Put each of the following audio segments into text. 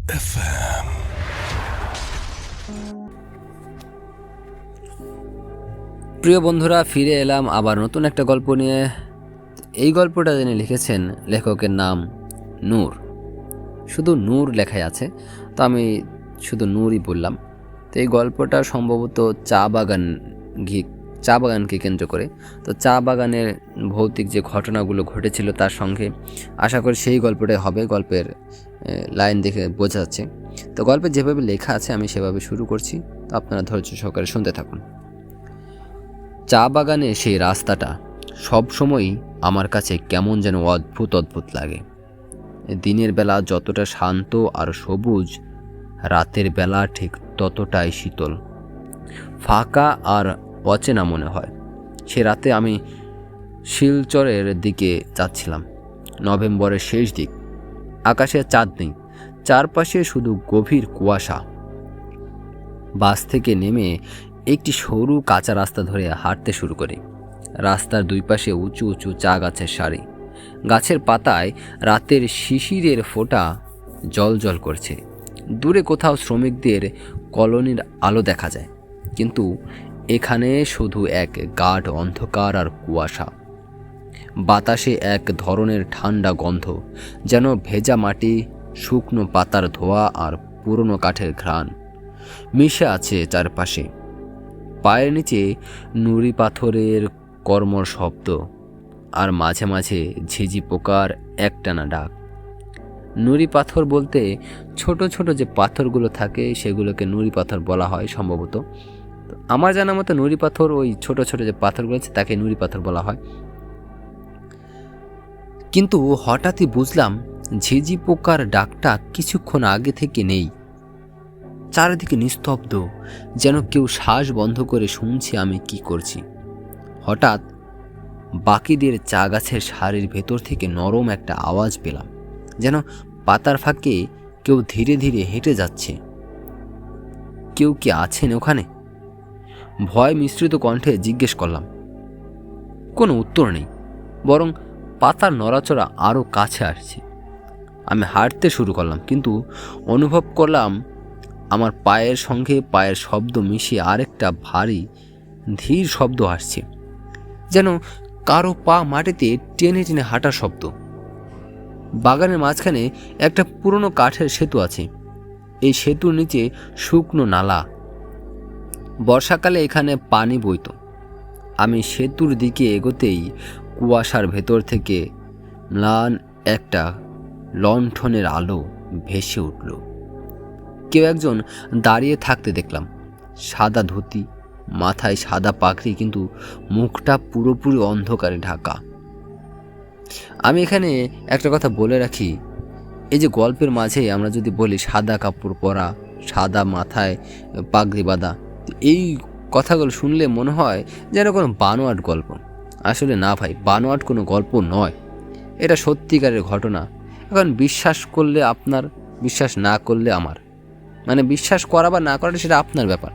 FM. প্রিয় বন্ধুরা, ফিরে এলাম আবার নতুন একটা গল্প নিয়ে। এই গল্পটা যিনি লিখেছেন, লেখকের নাম নূর। শুধু নূর লেখাই আছে, তো আমি শুধু নূরই বললাম। তো এই গল্পটা সম্ভবত চা বাগানকে কেন্দ্র করে। তো চা বাগানের ভৌতিক যে ঘটনাগুলো ঘটেছিল তার সঙ্গে আশা করি সেই গল্পটাই হবে। গল্পের লাইন দেখে বোঝা যাচ্ছে। তো গল্পে যেভাবে লেখা আছে আমি সেভাবে শুরু করছি, তো আপনারা ধৈর্য সহকারে শুনতে থাকুন। চা বাগানে সেই রাস্তাটা সবসময়ই আমার কাছে কেমন যেন অদ্ভুত লাগে। দিনের বেলা যতটা শান্ত আর সবুজ, রাতের বেলা ঠিক ততটাই শীতল, ফাঁকা আর অচেনা মনে হয়। সে রাতে আমি শিলচরের দিকে যাচ্ছিলাম। নভেম্বরের শেষ দিক, আকাশে চাঁদ নেই, চারপাশে শুধু গভীর কুয়াশা। বাস থেকে নেমে একটি সরু কাঁচা রাস্তা ধরে হাঁটতে শুরু করি। রাস্তার দুই পাশে উঁচু উঁচু চা গাছের সারি, গাছের পাতায় রাতের শিশিরের ফোঁটা জল করছে। দূরে কোথাও শ্রমিকদের কলোনির আলো দেখা যায়, কিন্তু এখানে শুধু এক গাঢ় অন্ধকার আর কুয়াশা। বাতাসে এক ধরনের ঠান্ডা গন্ধ, যেন ভেজা মাটি, শুকনো পাতার ধোয়া আর পুরনো কাঠের ঘ্রাণ মিশে আছে চারপাশে। পায়ের নিচে নুড়ি পাথরের কর্মর শব্দ, আর মাঝে মাঝে ঝিঝি পোকার একটানা ডাক। নুড়ি পাথর বলতে ছোট ছোট যে পাথরগুলো থাকে সেগুলোকে নুড়ি পাথর বলা হয় সম্ভবত। আমার জানা মতো নুড়ি পাথর, ওই ছোট ছোট যে পাথরগুলো আছে তাকে নুড়ি পাথর বলা হয়। কিন্তু হঠাৎই বুঝলাম ঝিঝি পোকার ডাকটা কিছুক্ষণ আগে থেকে নেই। চারিদিকে নিস্তব্ধ, যেন কেউ শ্বাস বন্ধ করে শুনছে আমি কি করছি। হঠাৎ বাকিদের চা গাছের সারির ভেতর থেকে নরম একটা আওয়াজ পেলাম, যেন পাতার ফাঁকে কেউ ধীরে ধীরে হেঁটে যাচ্ছে। কেউ কি আছেন ওখানে? ভয় মিশ্রিত কণ্ঠে জিজ্ঞেস করলাম। কোনো উত্তর নেই, বরং পাতার নড়াচড়া আরও কাছে আসছে। আমি হাঁটতে শুরু করলাম, কিন্তু অনুভব করলাম আমার পায়ের সঙ্গে পায়ের শব্দ মিশিয়ে আরেকটা ভারী ধীর শব্দ আসছে, যেন কারো পা মাটিতে টেনে টেনে হাঁটার শব্দ। বাগানের মাঝখানে একটা পুরনো কাঠের সেতু আছে। এই সেতুর নিচে শুকনো নালা, বর্ষাকালে এখানে পানি বইত। আমি সেতুর দিকে এগোতেই কুয়াশার ভেতর থেকে ম্লান একটা লণ্ঠনের আলো ভেসে উঠল। কেউ একজন দাঁড়িয়ে থাকতে দেখলাম, সাদা ধুতি, মাথায় সাদা পাগড়ি, কিন্তু মুখটা পুরোপুরি অন্ধকারে ঢাকা। আমি এখানে একটা কথা বলে রাখি, এই যে গল্পের মাঝে আমরা যদি বলি সাদা কাপড় পরা, সাদা মাথায় পাগড়ি বাঁধা, এই কথাগুলো শুনলে মনে হয় যেন কোনো বানোয়াট গল্প। আসলে না ভাই, বানোয়াট কোনো গল্প নয়, এটা সত্যিকারের ঘটনা। এখন বিশ্বাস করলে আপনার, বিশ্বাস না করলে আমার, মানে বিশ্বাস করা বা না করাটা সেটা আপনার ব্যাপার।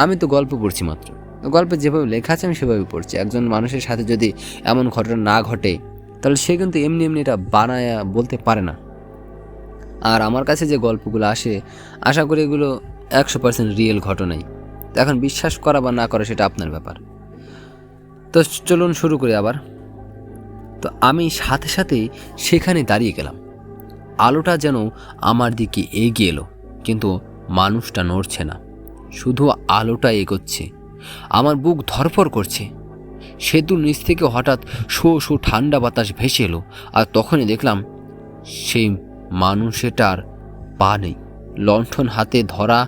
আমি তো গল্প পড়ছি মাত্র, গল্পে যেভাবে লেখা আছে আমি সেভাবে পড়ছি। একজন মানুষের সাথে যদি এমন ঘটনা না ঘটে তাহলে সে কিন্তু এমনি এটা বানায় বলতে পারে না। আর আমার কাছে যে গল্পগুলো আসে, আশা করি এগুলো 100% রিয়েল ঘটনাই। তো এখন বিশ্বাস করা বা না করা সেটা আপনার ব্যাপার। তো চলুন শুরু করি আবার। তো আমি সাথে সাথে সেখানে দাঁড়িয়ে গেলাম। আলোটা যেন আমার দিকে এগিয়ে এলো, কিন্তু মানুষটা নড়ছে না, শুধু আলোটা এগোচ্ছে। আমার বুক ধরফর করছে। সেতুর নিচ থেকে হঠাৎ শো শো ঠান্ডা বাতাস ভেসে এলো, আর তখনই দেখলাম সেই মানুষটার পা নেই। লণ্ঠন হাতে ধরা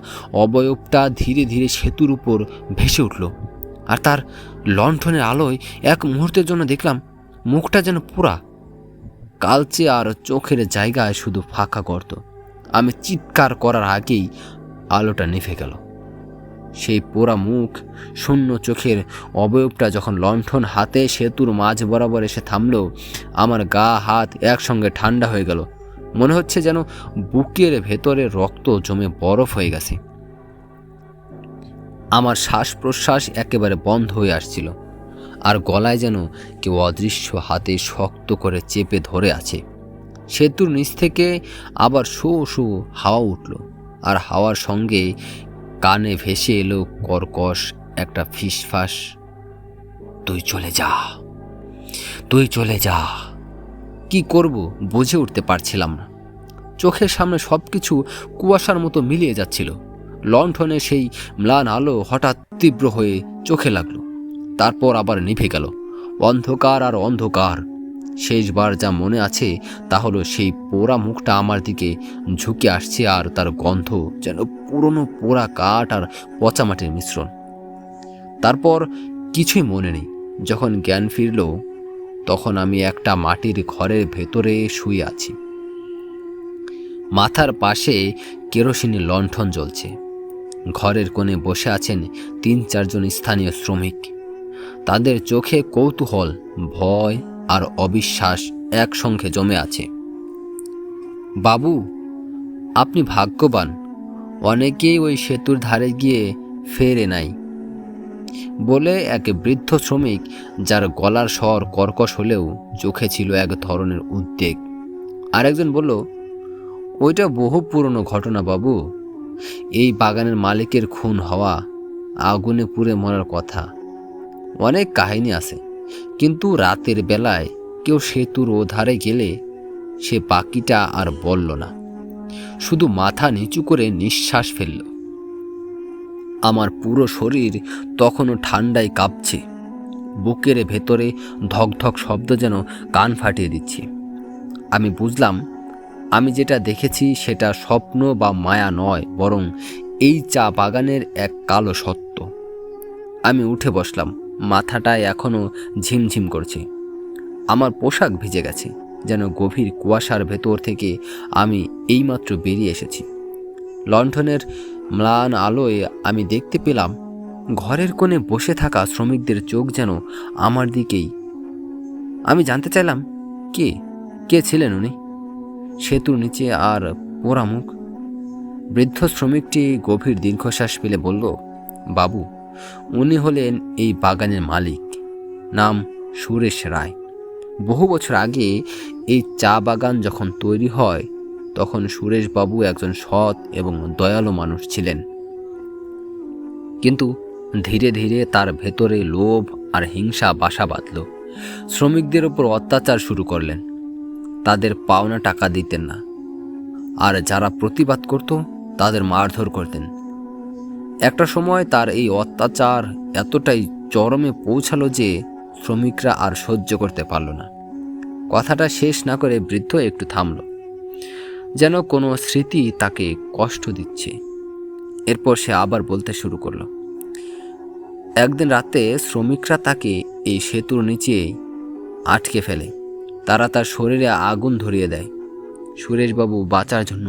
অবয়বটা ধীরে ধীরে সেতুর উপর ভেসে উঠল, আর তার লণ্ঠনের আলোয় এক মুহূর্তের জন্য দেখলাম মুখটা যেন পুরা কালচে, আর চোখের জায়গায় শুধু ফাঁকা গর্ত। আমি চিৎকার করার আগেই আলোটা নিভে গেল। সেই পোড়া মুখ, শূন্য চোখের অবয়বটা যখন লণ্ঠন হাতে সেতুর মাঝ বরাবর এসে থামল, আমার গা হাত একসঙ্গে ঠান্ডা হয়ে গেল। মনে হচ্ছে যেন বুকের ভেতরে রক্ত জমে বরফ হয়ে গেছে। আমার শ্বাস প্রশ্বাস একেবারে বন্ধ হয়ে আসছিল, আর গলায় যেন কেউ অদৃশ্য হাতে শক্ত করে চেপে ধরে আছে। সেতুর নিচ থেকে আবার শো শো হাওয়া উঠল, আর হাওয়ার সঙ্গে কানে ভেসে এলো কর্কশ একটা ফিসফাস, তুই চলে যা, তুই চলে যা। কি করব বুঝে উঠতে পারছিলাম না। চোখের সামনে সবকিছু কুয়াশার মতো মিলিয়ে যাচ্ছিল। লণ্ঠনে সেই ম্লান আলো হঠাৎ তীব্র হয়ে চোখে লাগলো, তারপর আবার নিভে গেল। অন্ধকার আর অন্ধকার। শেষবার যা মনে আছে তা হলো সেই পোড়া মুখটা আমার দিকে ঝুঁকে আসছে, আর তার গন্ধ যেন পুরনো পোড়া কাঠ আর পচা মাটির মিশ্রণ। তারপর কিছুই মনে নেই। যখন জ্ঞান ফিরল, তখন আমি একটা মাটির ঘরের ভেতরে শুয়ে আছি। মাথার পাশে কেরোসিনের লণ্ঠন জ্বলছে। ঘরের কোণে বসে আছেন ৩-৪ জন স্থানীয় শ্রমিক। তাদের চোখে কৌতূহল, ভয় আর অবিশ্বাস একসঙ্গে জমে আছে। বাবু, আপনি ভাগ্যবান, অনেকেই ওই সেতুর ধারে গিয়ে ফেরে নাই, বলে এক বৃদ্ধ শ্রমিক, যার গলার স্বর কর্কশ হলেও চোখে ছিল এক ধরনের উদ্বেগ। আরেকজন বলল, ওইটা বহু পুরনো ঘটনা বাবু। এই বাগানের মালিকের খুন হওয়া, আগুনে পুড়ে মরার কথা, অনেক কাহিনী আছে, কিন্তু রাতের বেলায় কেউ সেতুর ও ধারে গেলে সে বাকিটা আর বলল না, শুধু মাথা নিচু করে নিঃশ্বাস ফেলল। আমার পুরো শরীর তখনও ঠান্ডায় কাঁপছে। বুকের ভেতরে ধকধক শব্দ যেন কান ফাটিয়ে দিচ্ছে। আমি বুঝলাম, আমি যেটা দেখেছি সেটা স্বপ্ন বা মায়া নয়, বরং এই চা বাগানের এক কালো সত্য। আমি উঠে বসলাম। মাথাটায় এখনও ঝিমঝিম করছে। আমার পোশাক ভিজে গেছে, যেন গভীর কুয়াশার ভেতর থেকে আমি এইমাত্র বেরিয়ে এসেছি। লণ্ঠনের ম্লান আলোয় আমি দেখতে পেলাম ঘরের কোণে বসে থাকা শ্রমিকদের চোখ যেন আমার দিকেই। আমি জানতে চাইলাম, কে কে ছিলেন উনি? সেতুর নিচে আর পোড়া মুখ। বৃদ্ধ শ্রমিকটি গভীর দীর্ঘশ্বাস ফেলে বলল, বাবু, উনি হলেন এই বাগানের মালিক, নাম সুরেশ রায়। বহু বছর আগে এই চা বাগান যখন তৈরি হয়, তখন সুরেশবাবু একজন সৎ এবং দয়ালু মানুষ ছিলেন। কিন্তু ধীরে ধীরে তার ভেতরে লোভ আর হিংসা বাসা বাঁধল। শ্রমিকদের ওপর অত্যাচার শুরু করলেন। তাদের পাওনা টাকা দিতেন না, আর যারা প্রতিবাদ করত তাদের মারধর করতেন। একটা সময় তার এই অত্যাচার এতটাই চরমে পৌঁছালো যে শ্রমিকরা আর সহ্য করতে পারল না। কথাটা শেষ না করে বৃদ্ধ একটু থামল, যেন কোনো স্মৃতি তাকে কষ্ট দিচ্ছে। এরপর সে আবার বলতে শুরু করলো, একদিন রাতে শ্রমিকরা তাকে এই সেতুর নিচে আটকে ফেলে। তারা তার শরীরে আগুন ধরিয়ে দেয়। সুরেশবাবু বাঁচার জন্য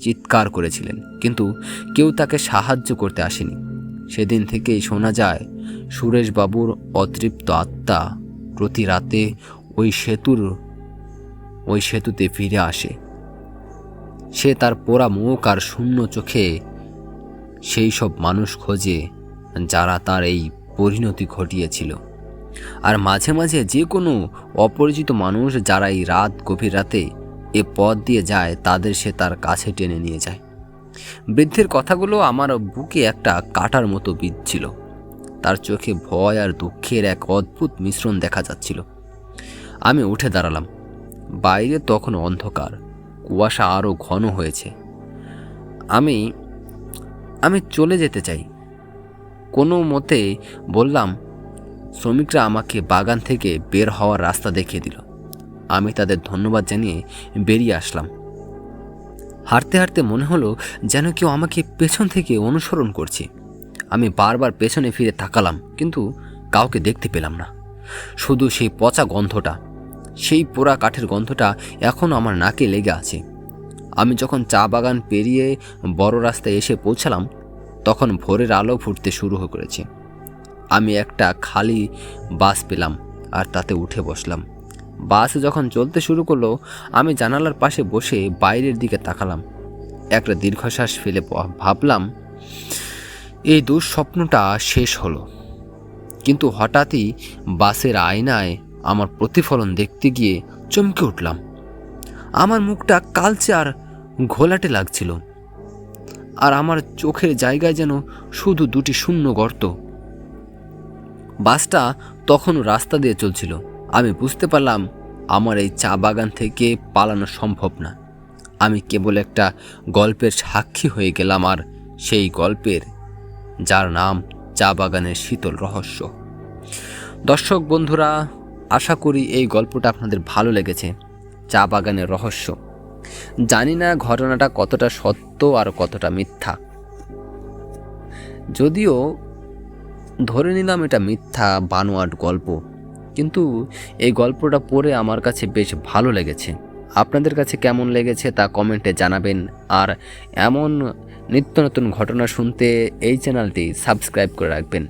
চিৎকার করেছিলেন, কিন্তু কেউ তাকে সাহায্য করতে আসেনি। সেদিন থেকেই শোনা যায় সুরেশবাবুর অতৃপ্ত আত্মা প্রতি রাতে ওই সেতুতে ফিরে আসে। সে তার পোড়া মুখ আর শূন্য চোখে সেই সব মানুষ খোঁজে যারা তার এই পরিণতি ঘটিয়েছিল। আর মাঝে মাঝে যে কোনো অপরিচিত মানুষ যারা এই গভীর রাতে এ পথ দিয়ে যায়, তাদের সে তার কাছে টেনে নিয়ে যায়। বৃদ্ধের কথাগুলো আমার বুকে একটা কাঁটার মতো বিঁধছিল। তার চোখে ভয় আর দুঃখের এক অদ্ভুত মিশ্রণ দেখা যাচ্ছিল। আমি উঠে দাঁড়ালাম। বাইরে তখন অন্ধকার, কুয়াশা আরও ঘন হয়েছে। আমি চলে যেতে চাই, কোনো মতে বললাম। শ্রমিকরা আমাকে বাগান থেকে বের হওয়ার রাস্তা দেখিয়ে দিল। আমি তাদের ধন্যবাদ জানিয়ে বেরিয়ে আসলাম। হাঁটতে হাঁটতে মনে হলো যেন কেউ আমাকে পেছন থেকে অনুসরণ করছে। আমি বারবার পেছনে ফিরে তাকালাম, কিন্তু কাউকে দেখতে পেলাম না। শুধু সেই পচা গন্ধটা, সেই পোড়া কাঠের গন্ধটা এখনও আমার নাকে লেগে আছে। আমি যখন চা বাগান পেরিয়ে বড় রাস্তায় এসে পৌঁছালাম, তখন ভোরের আলো ফুটতে শুরু করেছে। আমি একটা খালি বাস পেলাম আর তাতে উঠে বসলাম। বাস যখন চলতে শুরু করলো, আমি জানালার পাশে বসে বাইরের দিকে তাকালাম। একটা দীর্ঘশ্বাস ফেলে ভাবলাম, এই দুঃস্বপ্নটা শেষ হলো। কিন্তু হঠাৎই বাসের আয়নায় আমার প্রতিফলন দেখতে গিয়ে চমকে উঠলাম। আমার মুখটা কালচে আর ঘোলাটে লাগছিল, আর আমার চোখের জায়গায় যেন শুধু দুটি শূন্য গর্ত। বাসটা তখনও রাস্তা দিয়ে চলছিল। আমি বুঝতে পারলাম আমার এই চা বাগান থেকে পালানো সম্ভব না। আমি কেবল একটা গল্পের সাক্ষী হয়ে গেলাম, আর সেই গল্পের যার নাম চা বাগানের শীতল রহস্য। দর্শক বন্ধুরা, আশা করি এই গল্পটা আপনাদের ভালো লেগেছে। চা বাগানের রহস্য। জানি না ঘটনাটা কতটা সত্য আর কতটা মিথ্যা, যদিও ধরে নিলাম এটা মিথ্যা বানোয়াট গল্প, কিন্তু এই গল্পটা পড়ে আমার কাছে বেশ ভালো লেগেছে। আপনাদের কাছে কেমন লেগেছে তা কমেন্টে জানাবেন, আর এমন নিত্য নতুন ঘটনা শুনতে এই চ্যানেলটি সাবস্ক্রাইব করে রাখবেন।